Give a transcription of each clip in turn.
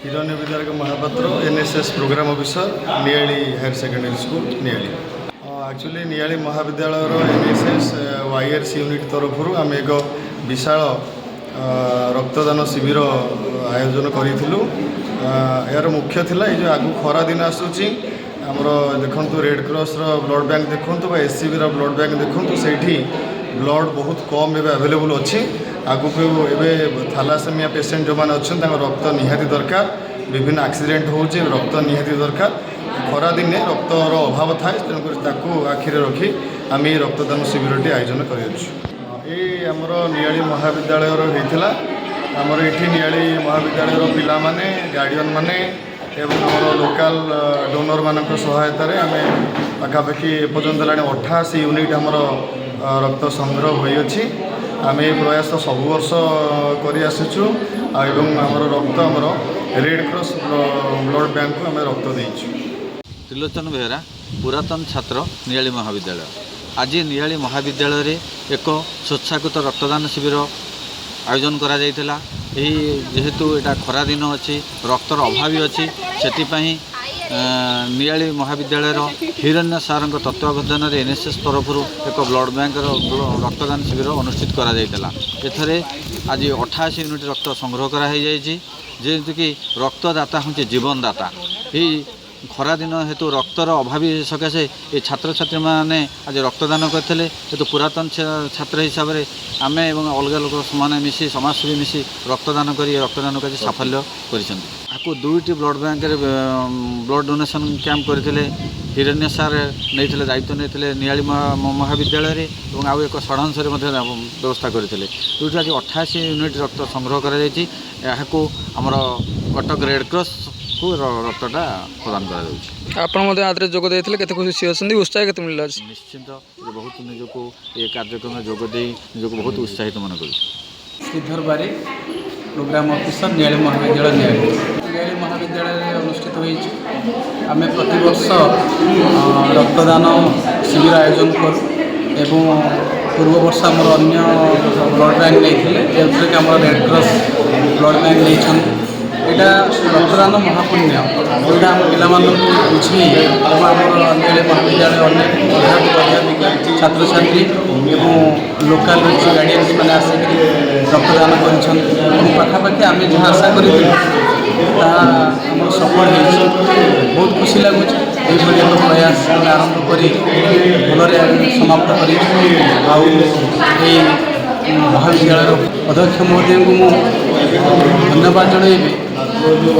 हिरण्य Vidyarak Mahapatra NSS programme officer Niali higher secondary school Niali. Actually Niali महाविद्यालय NSS वाईआरसी unit तरफ आम एक विशाल रक्तदान शिविर आयोजन करूँ। यार मुख्य थिला ये जो आगु खरा दिन आसूची आमर देखु रेड क्रॉस ब्लड बैंक देखु एससीबी ब्लड बैंक देखु से ब्लड बहुत कम एवं अवेलेबल अच्छी आगु एवं थैलासेमिया पेसेंट जो मैंने अच्छा रक्त निहाती दरकार विभिन्न एक्सीडेंट होचे रक्त निहाती दरकार खरा दिने रक्तर अभाव थाए तेणुक आखिरे रखी आम ये रक्तदान शिविरटी आयोजन करमर नियाली महाविद्यालय होता आमर ये नियाली महाविद्यालय पिला माने गार्डियन माने एवं आमर लोकल डोनर मान सहायतार आम पाखापाखि एपर्तंत 88 यूनिट आमर रक्त संग्रह होइछि। आम ये प्रयास सब वर्ष कर आसीचु एवं आमर रक्त आमर रेड क्रॉस ब्लड बैंक को आम रक्त देइछु। त्रिलोचन बेहरा पुरातन छात्र नियाली महाविद्यालय आज नियाली महाविद्यालय रे एक स्वच्छाकृत रक्तदान शिविर आयोजन करा जायतिला। जेहेतु यहाँ खरा दिन अच्छी रक्तर अभावी अच्छी से नियाली महाविद्यालय हिरण्य सार तत्वावधान एनएसएस तरफ एक ब्लड बैंक रक्तदान शिविर अनुष्ठित करा जायतिला। एथरे आज 88 यूनिट रक्त संग्रह कराई जेहेतु कि रक्तदाता हूँ जीवनदाता। यही खरा दिन हेतु रक्तर अभावी सकाशे ये छात्र छात्री मैंने आज रक्तदान करते हेतु पुरातन छात्र हिसाब से आम एवं अलग लोक मैंने मिसी समाजसेवी मिसी रक्तदान कर रक्तदान कर साफल्य कर दुईटी blood bank blood donation camp करते हिरण्य सार नहीं दायित्व नहीं नियाली महाविद्यालय और आउ एक षडांश व्यवस्था करते दुईटी आज 88 यूनिट रक्त संग्रह करमर कटक रेड क्रॉस को रक्तटा प्रदान कर जोग देते खुशी अच्छे उत्साह के मिलला निश्चिंत बहुत निजक ये कार्यक्रम जोगदे निजक बहुत उत्साहित मन कर श्रीधर बारी प्रोग्राम ऑफिसर नियाली महाविद्यालय नियाली महाविद्यालय अनुष्ठित होम प्रतिवर्ष रक्तदान शिविर आयोजन करूँ पूर्व वर्ष आम अन्य ब्लड बैंक नहीं थे आम रेड क्रॉस ब्लड बैंक नहीं यहाँ रक्तदान महापुण्य जोटा आम पिला बुझी नियाली महाविद्यालय अनेक अध्यापक अध्यापिका छात्र छात्री और लोकल गार्डियंस मैंने आसिक रक्तदान कर पाखापाखि आम जहाँ आशा करूँ सफल हो बहुत खुशी लगुच एक प्रयास आरंभ कर भल समाप्त कर महाविद्यालय अध्यक्ष महोदय को धन्यवाद जनइबी।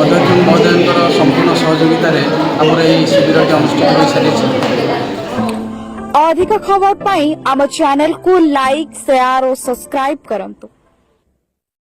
अध्यक्ष महोदय संपूर्ण सहयोगितार आमर ये शिविर अनुष्ठित हो सारी। अधिक खबर पाई आम चैनल को लाइक शेयर और सब्सक्राइब करंतु।